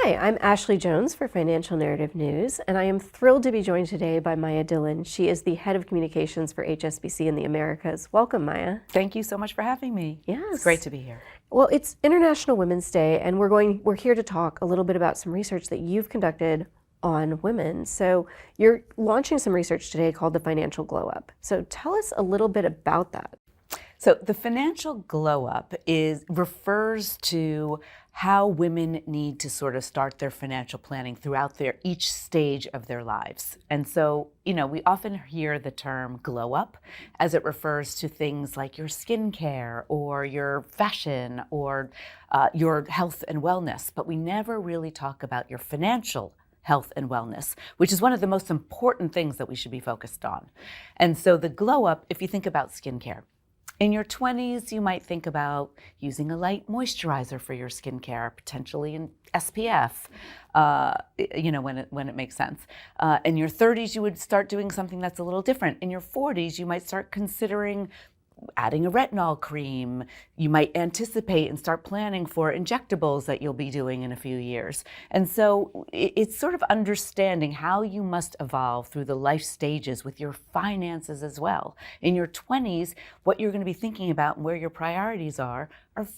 Hi, I'm Ashley Jones for Financial Narrative News, and I am thrilled to be joined today by Maya Dillon. She is the head of communications for HSBC in the Americas. Welcome, Maya. Thank you so much for having me. Yes. It's great to be here. Well, it's International Women's Day, and we're here to talk a little bit about some research that you've conducted on women. So you're launching some research today called the Financial Glow Up. So tell us a little bit about that. So the financial glow up refers to how women need to sort of start their financial planning throughout each stage of their lives. And so, we often hear the term glow up as it refers to things like your skincare or your fashion or your health and wellness, but we never really talk about your financial health and wellness, which is one of the most important things that we should be focused on. And so the glow up, if you think about skincare, in your 20s, you might think about using a light moisturizer for your skincare, potentially in SPF, when it makes sense. In your 30s, you would start doing something that's a little different. In your 40s, you might start considering adding a retinol cream. You might anticipate and start planning for injectables that you'll be doing in a few years. And so it's sort of understanding how you must evolve through the life stages with your finances as well. In your 20s, what you're going to be thinking about and where your priorities are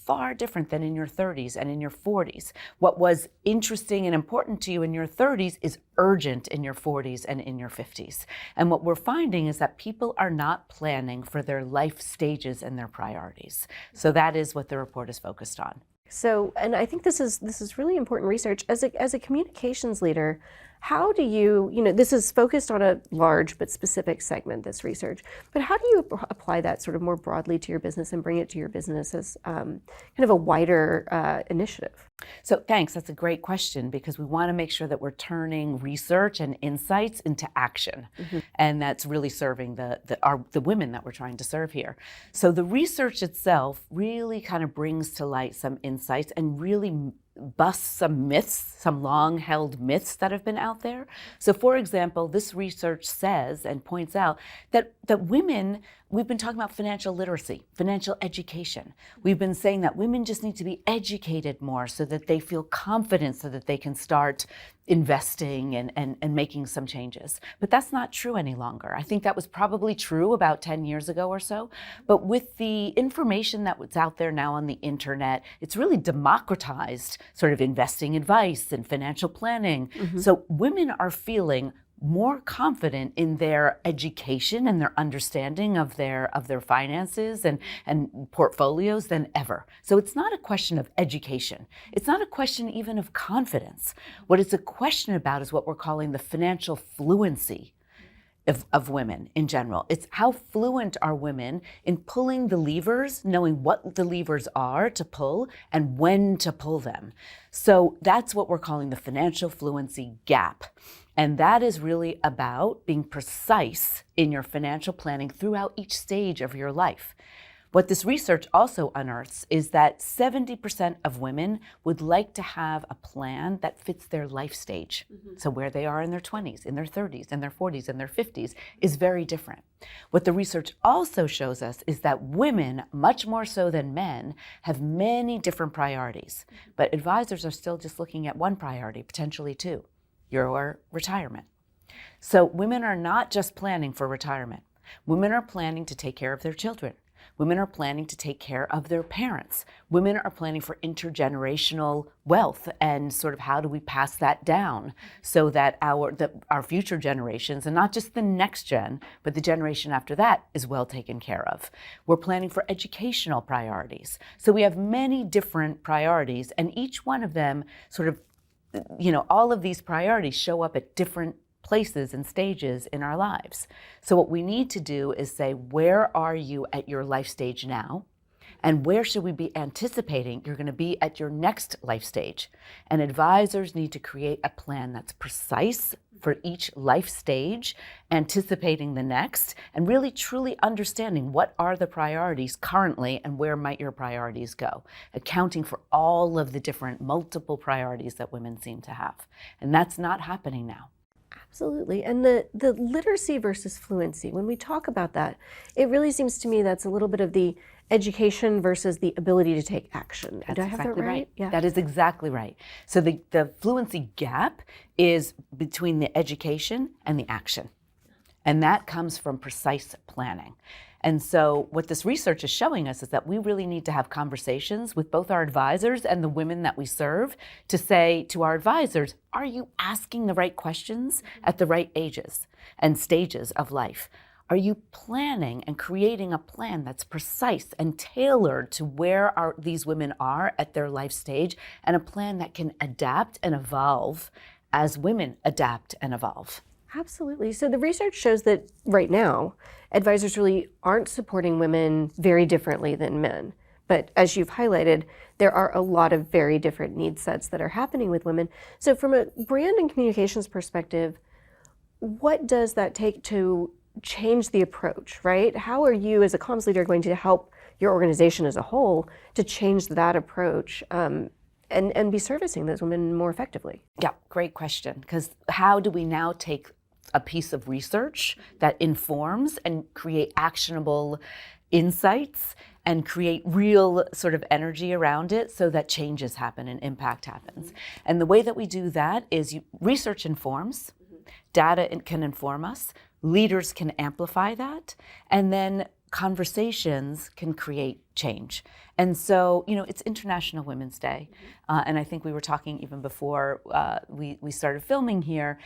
far different than in your 30s and in your 40s. What was interesting and important to you in your 30s is urgent in your 40s and in your 50s. And what we're finding is that people are not planning for their life stages and their priorities. So that is what the report is focused on. So, and I think this is really important research. As a communications leader, how do you, this is focused on a large but specific segment, this research, but how do you apply that sort of more broadly to your business and bring it to your business as kind of a wider initiative? So thanks, that's a great question, because we want to make sure that we're turning research and insights into action. Mm-hmm. And that's really serving the women that we're trying to serve here. So the research itself really kind of brings to light some insights and really busts some myths, some long-held myths that have been out there. So for example, this research says and points out that women, we've been talking about financial literacy, financial education. We've been saying that women just need to be educated more so that they feel confident, so that they can start investing and making some changes. But that's not true any longer. I think that was probably true about 10 years ago or so. But with the information that was out there now on the internet, it's really democratized sort of investing advice and financial planning. Mm-hmm. So women are feeling more confident in their education and their understanding of their finances and portfolios than ever. So it's not a question of education. It's not a question even of confidence. What it's a question about is what we're calling the financial fluency of women in general. It's how fluent are women in pulling the levers, knowing what the levers are to pull and when to pull them. So that's what we're calling the financial fluency gap. And that is really about being precise in your financial planning throughout each stage of your life. What this research also unearths is that 70% of women would like to have a plan that fits their life stage. Mm-hmm. So where they are in their 20s, in their 30s, in their 40s, in their 50s is very different. What the research also shows us is that women, much more so than men, have many different priorities. Mm-hmm. But advisors are still just looking at one priority, potentially two, your retirement. So women are not just planning for retirement. Women are planning to take care of their children. Women are planning to take care of their parents. Women are planning for intergenerational wealth and sort of how do we pass that down so that our future generations, and not just the next gen, but the generation after that is well taken care of. We're planning for educational priorities. So we have many different priorities, and each one of them sort of, all of these priorities show up at different places and stages in our lives. So what we need to do is say, where are you at your life stage now? And where should we be anticipating you're going to be at your next life stage? And advisors need to create a plan that's precise for each life stage, anticipating the next, and really truly understanding what are the priorities currently and where might your priorities go, accounting for all of the different multiple priorities that women seem to have. And that's not happening now. Absolutely. And the literacy versus fluency, when we talk about that, it really seems to me that's a little bit of the education versus the ability to take action. That's Do I have exactly that right? right. Yeah. That is exactly right. So the fluency gap is between the education and the action. And that comes from precise planning. And so what this research is showing us is that we really need to have conversations with both our advisors and the women that we serve to say to our advisors, are you asking the right questions at the right ages and stages of life? Are you planning and creating a plan that's precise and tailored to where these women are at their life stage, and a plan that can adapt and evolve as women adapt and evolve? Absolutely. So the research shows that right now, advisors really aren't supporting women very differently than men. But as you've highlighted, there are a lot of very different need sets that are happening with women. So from a brand and communications perspective, what does that take to change the approach, right? How are you as a comms leader going to help your organization as a whole to change that approach and be servicing those women more effectively? Yeah, great question. Because how do we now take a piece of research that informs and create actionable insights and create real sort of energy around it so that changes happen and impact happens? And the way that we do that is research informs, data can inform us, leaders can amplify that, and then conversations can create change. And so, it's International Women's Day. And I think we were talking even before we started filming here.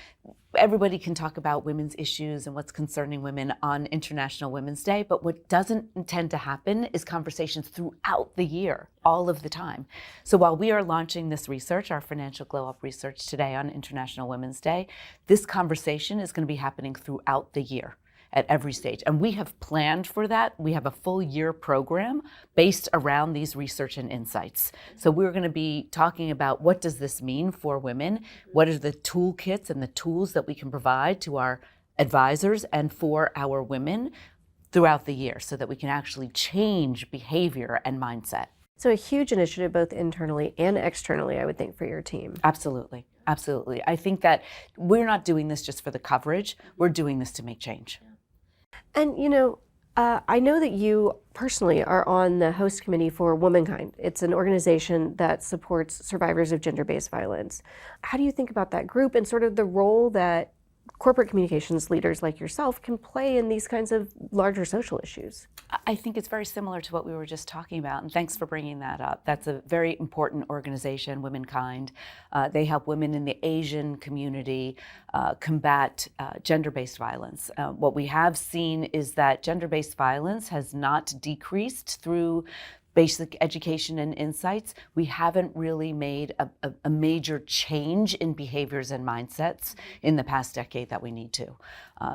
Everybody can talk about women's issues and what's concerning women on International Women's Day, but what doesn't tend to happen is conversations throughout the year, all of the time. So while we are launching this research, our financial glow up research today on International Women's Day, this conversation is going to be happening throughout the year at every stage. And we have planned for that. We have a full year program based around these research and insights. So we're going to be talking about what does this mean for women? What are the toolkits and the tools that we can provide to our advisors and for our women throughout the year so that we can actually change behavior and mindset. So a huge initiative both internally and externally, I would think, for your team. Absolutely. Absolutely. I think that we're not doing this just for the coverage. We're doing this to make change. And, I know that you personally are on the host committee for Womankind. It's an organization that supports survivors of gender-based violence. How do you think about that group and sort of the role that corporate communications leaders like yourself can play in these kinds of larger social issues? I think it's very similar to what we were just talking about, and thanks for bringing that up. That's a very important organization, Womankind. They help women in the Asian community combat gender-based violence. What we have seen is that gender-based violence has not decreased through basic education and insights. We haven't really made a major change in behaviors and mindsets in the past decade that we need to.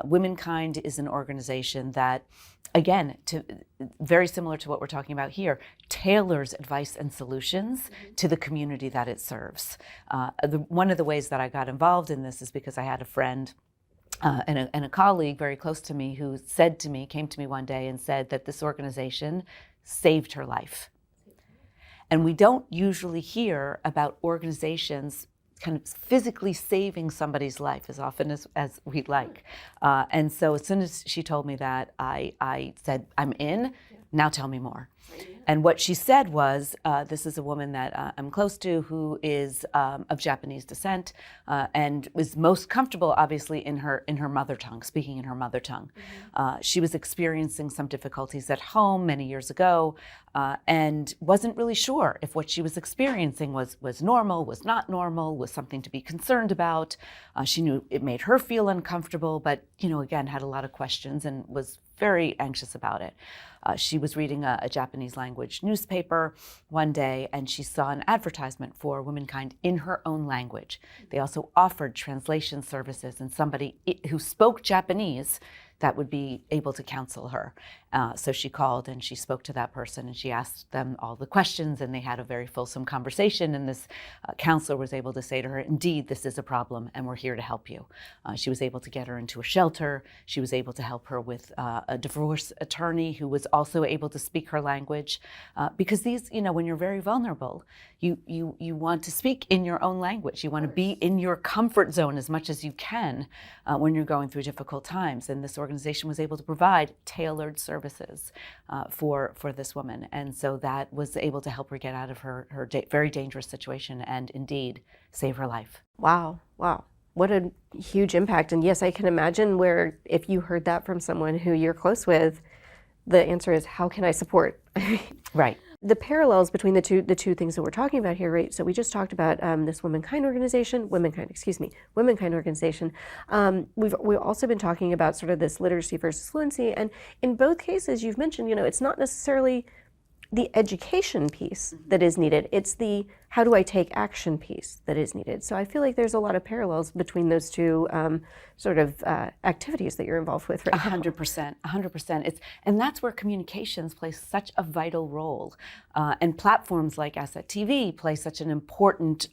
Womankind is an organization that, again, very similar to what we're talking about here, tailors advice and solutions to the community that it serves. One of the ways that I got involved in this is because I had a friend and a colleague very close to me who came to me one day and said that this organization saved her life. And we don't usually hear about organizations kind of physically saving somebody's life as often as we'd like. And so as soon as she told me that, I said, I'm in, now tell me more. And what she said was, this is a woman that I'm close to who is of Japanese descent and was most comfortable, obviously, in her mother tongue, speaking in her mother tongue. She was experiencing some difficulties at home many years ago and wasn't really sure if what she was experiencing was normal, was not normal, was something to be concerned about. She knew it made her feel uncomfortable, but, again, had a lot of questions and was very anxious about it. She was reading a Japanese language newspaper one day, and she saw an advertisement for Womankind in her own language. They also offered translation services, and somebody who spoke Japanese that would be able to counsel her. So she called and she spoke to that person and she asked them all the questions, and they had a very fulsome conversation. And this counselor was able to say to her, indeed, this is a problem and we're here to help you. She was able to get her into a shelter. She was able to help her with a divorce attorney who was also able to speak her language. Because these, when you're very vulnerable, you want to speak in your own language. You want to be in your comfort zone as much as you can when you're going through difficult times. And this organization was able to provide tailored services for this woman. And so that was able to help her get out of her very dangerous situation and indeed save her life. Wow. What a huge impact. And yes, I can imagine where if you heard that from someone who you're close with, the answer is, how can I support? Right. The parallels between the two things that we're talking about here, right? So we just talked about this Womankind organization. We've also been talking about sort of this literacy versus fluency, and in both cases, you've mentioned, it's not necessarily the education piece that is needed. It's the how do I take action piece that is needed. So I feel like there's a lot of parallels between those two activities that you're involved with right now. 100%. And that's where communications plays such a vital role. And platforms like Asset TV play such an important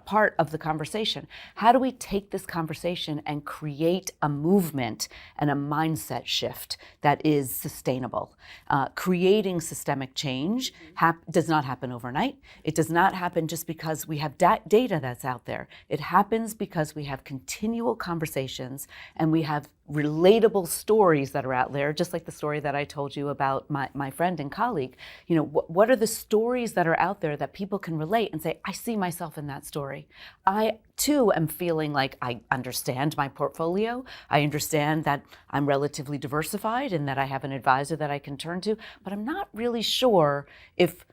part of the conversation. How do we take this conversation and create a movement and a mindset shift that is sustainable? Creating systemic change does not happen overnight. It does not happen just because we have data that's out there. It happens because we have continual conversations and we have relatable stories that are out there, just like the story that I told you about my friend and colleague. What are the stories that are out there that people can relate and say, I see myself in that story. I too am feeling like I understand my portfolio. I understand that I'm relatively diversified and that I have an advisor that I can turn to, but I'm not really sure if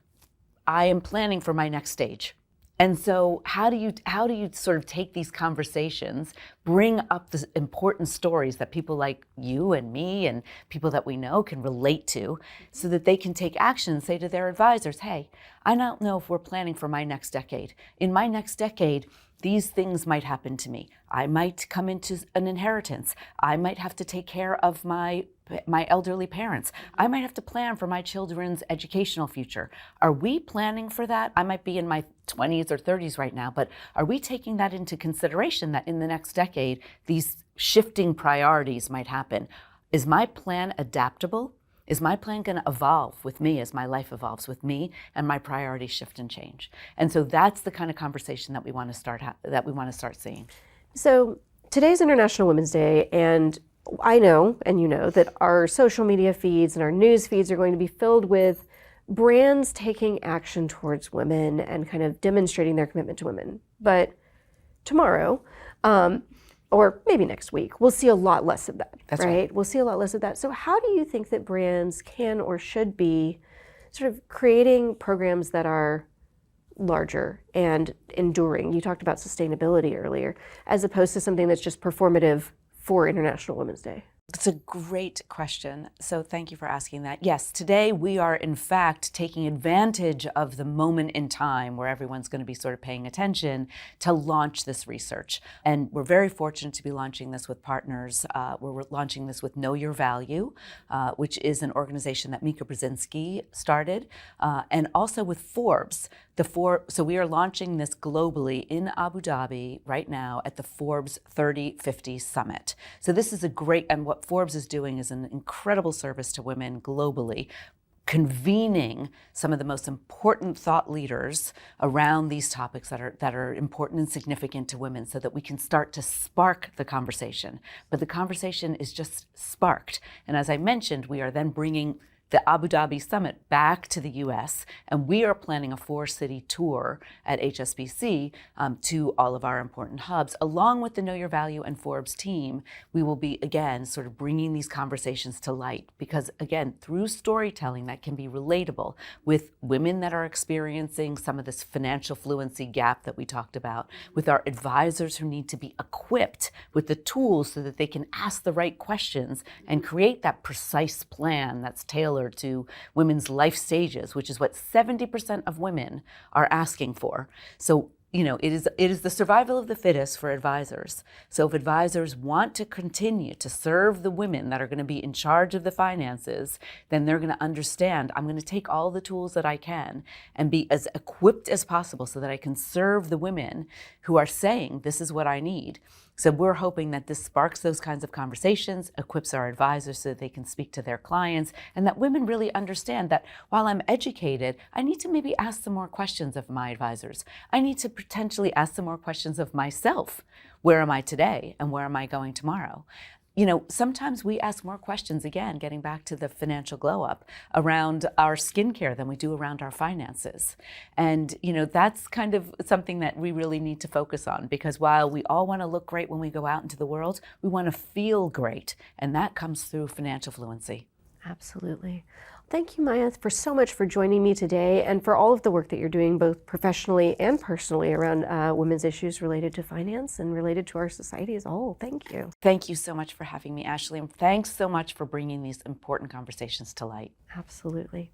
I am planning for my next stage. And so how do you sort of take these conversations, bring up the important stories that people like you and me and people that we know can relate to, so that they can take action and say to their advisors, hey, I don't know if we're planning for my next decade. In my next decade, these things might happen to me. I might come into an inheritance. I might have to take care of my elderly parents. I might have to plan for my children's educational future. Are we planning for that? I might be in my 20s or 30s right now, but are we taking that into consideration that in the next decade, these shifting priorities might happen? Is my plan adaptable? Is my plan going to evolve with me as my life evolves with me and my priorities shift and change? And so that's the kind of conversation that we want to start seeing. So today's International Women's Day, and I know, and you know, that our social media feeds and our news feeds are going to be filled with brands taking action towards women and kind of demonstrating their commitment to women. But tomorrow, or maybe next week, we'll see a lot less of that, right? We'll see a lot less of that. So how do you think that brands can or should be sort of creating programs that are larger and enduring? You talked about sustainability earlier, as opposed to something that's just performative for International Women's Day. It's a great question. So thank you for asking that. Yes, today we are in fact taking advantage of the moment in time where everyone's going to be sort of paying attention to launch this research. And we're very fortunate to be launching this with partners. We're launching this with Know Your Value, which is an organization that Mika Brzezinski started, and also with Forbes. So we are launching this globally in Abu Dhabi right now at the Forbes 30/50 Summit. So this is a great, and what Forbes is doing is an incredible service to women globally, convening some of the most important thought leaders around these topics that are important and significant to women, so that we can start to spark the conversation. But the conversation is just sparked. And as I mentioned, we are then bringing the Abu Dhabi Summit back to the US, and we are planning a 4-city tour at HSBC to all of our important hubs. Along with the Know Your Value and Forbes team, we will be, again, sort of bringing these conversations to light, because, again, through storytelling that can be relatable with women that are experiencing some of this financial fluency gap that we talked about, with our advisors who need to be equipped with the tools so that they can ask the right questions and create that precise plan that's tailored to women's life stages, which is what 70% of women are asking for. So it is the survival of the fittest for advisors. So if advisors want to continue to serve the women that are going to be in charge of the finances, then they're going to understand, I'm going to take all the tools that I can and be as equipped as possible so that I can serve the women who are saying, this is what I need. So we're hoping that this sparks those kinds of conversations, equips our advisors so that they can speak to their clients, and that women really understand that while I'm educated, I need to maybe ask some more questions of my advisors. I need to potentially ask some more questions of myself. Where am I today and where am I going tomorrow? Sometimes we ask more questions, again, getting back to the financial glow up, around our skincare than we do around our finances. And, that's kind of something that we really need to focus on, because while we all want to look great when we go out into the world, we want to feel great. And that comes through financial fluency. Absolutely. Thank you, Maya, for so much for joining me today and for all of the work that you're doing, both professionally and personally, around women's issues related to finance and related to our society as a whole. Thank you. Thank you so much for having me, Ashley, and thanks so much for bringing these important conversations to light. Absolutely.